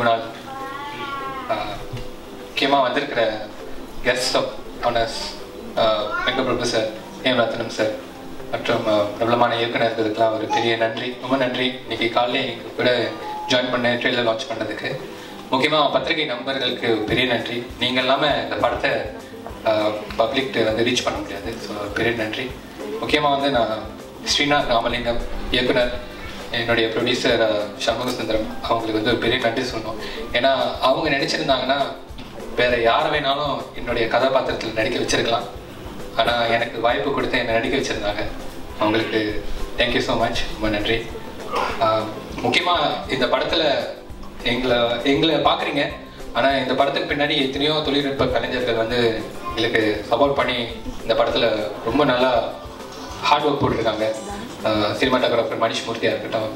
நாள் முக்கியமாக வந்திருக்கிற guest of honours Venkat Prabhu sir, Rathnam sir மற்றும் பிரபலமான இயக்குநர்களுக்கெல்லாம் ஒரு பெரிய நன்றி, ரொம்ப நன்றி. இன்னைக்கு காலையில் எங்கள் கூட ஜாயின் பண்ண ட்ரெயிலர் லான்ச் பண்ணதுக்கு. முக்கியமாக பத்திரிகை நண்பர்களுக்கு பெரிய நன்றி. நீங்கள் இல்லாமல் இந்த படத்தை பப்ளிக் வந்து ரீச் பண்ண முடியாது. ஸோ பெரிய நன்றி. முக்கியமாக வந்து நான் ஸ்ரீநாத் ராமலிங்கம் இயக்குனர், என்னுடைய ப்ரொடியூசர் சண்முக சுந்தரம் அவங்களுக்கு வந்து பெரிய நன்றி சொல்லணும். ஏன்னா அவங்க நினச்சிருந்தாங்கன்னா வேறு யாரை வேணாலும் என்னுடைய கதாபாத்திரத்தில் நடிக்க வச்சிருக்கலாம். ஆனால் எனக்கு வாய்ப்பு கொடுத்து என்னை நடிக்க வச்சுருந்தாங்க. அவங்களுக்கு தேங்க்யூ ஸோ மச், ரொம்ப நன்றி. முக்கியமாக இந்த படத்தில் எங்களை பார்க்குறீங்க, ஆனால் இந்த படத்துக்கு பின்னாடி எத்தனையோ தொழில்நுட்ப கலைஞர்கள் வந்து எங்களுக்கு சப்போர்ட் பண்ணி இந்த படத்தில் ரொம்ப நல்லா ஹார்ட் ஒர்க் போட்டிருக்காங்க. சினிமாட்டோகிராஃபர் மணிஷ் மூர்த்தியாக இருக்கட்டும்,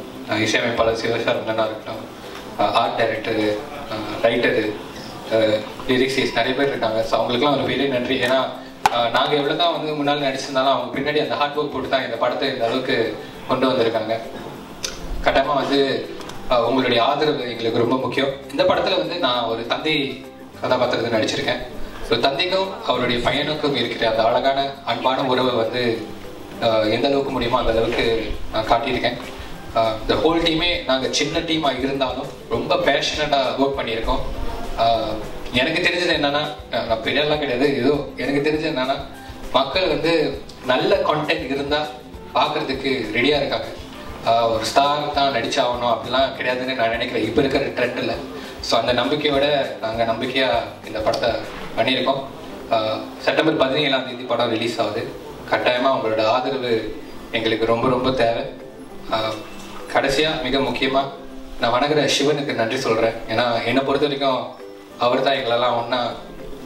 இசையமைப்பாளர் சிவசாரங்கனாக இருக்கட்டும், ஆர்ட் டைரக்டரு, ரைட்டரு, லிரிக்ஸிஸ் நிறைய பேர் இருக்காங்க. ஸோ அவங்களுக்குலாம் ஒரு பெரிய நன்றி. ஏன்னா நாங்கள் எவ்வளோ தான் வந்து முன்னால் நடிச்சிருந்தாலும் அவங்க பின்னாடி அந்த ஹார்ட் ஒர்க் போட்டு தான் இந்த படத்தை இந்த அளவுக்கு கொண்டு வந்திருக்காங்க. கட்டாயமாக வந்து உங்களுடைய ஆதரவு எங்களுக்கு ரொம்ப முக்கியம். இந்த படத்தில் வந்து நான் ஒரு தந்தை கதாபாத்திரத்தை நடிச்சிருக்கேன். ஸோ தந்தைக்கும் அவருடைய பையனுக்கும் இருக்கிற அந்த அழகான அன்பான உறவை வந்து எந்த அளவுக்கு முடியுமோ அந்த அளவுக்கு நான் காட்டியிருக்கேன். இந்த ஹோல் டீமே நாங்கள் சின்ன டீமாக இருந்தாலும் ரொம்ப பேஷனட்டாக ஒர்க் பண்ணியிருக்கோம். எனக்கு தெரிஞ்சது என்னன்னா, நான் பெரியெல்லாம் கிடையாது, ஏதோ எனக்கு தெரிஞ்சது என்னன்னா, மக்கள் வந்து நல்ல கான்டென்ட் இருந்தால் பார்க்கறதுக்கு ரெடியாக இருக்காங்க. ஒரு ஸ்டார் தான் நடிச்சாகணும் அப்படிலாம் கிடையாதுன்னு நான் நினைக்கிறேன் இப்போ இருக்கிற ட்ரெண்டில். ஸோ அந்த நம்பிக்கையோட நாங்கள் நம்பிக்கையாக இந்த படத்தை பண்ணியிருக்கோம். செப்டம்பர் 17 படம் ரிலீஸ் ஆகுது. கட்டாயமாக உங்களோட ஆதரவு எங்களுக்கு ரொம்ப ரொம்ப தேவை. கடைசியாக மிக முக்கியமாக நான் வணங்குற சிவனுக்கு நன்றி சொல்கிறேன். ஏன்னா என்னை பொறுத்த வரைக்கும் அவர் தான் எங்களெல்லாம் ஒன்றா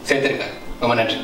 சேர்த்துருக்காரு. ரொம்ப நன்றி.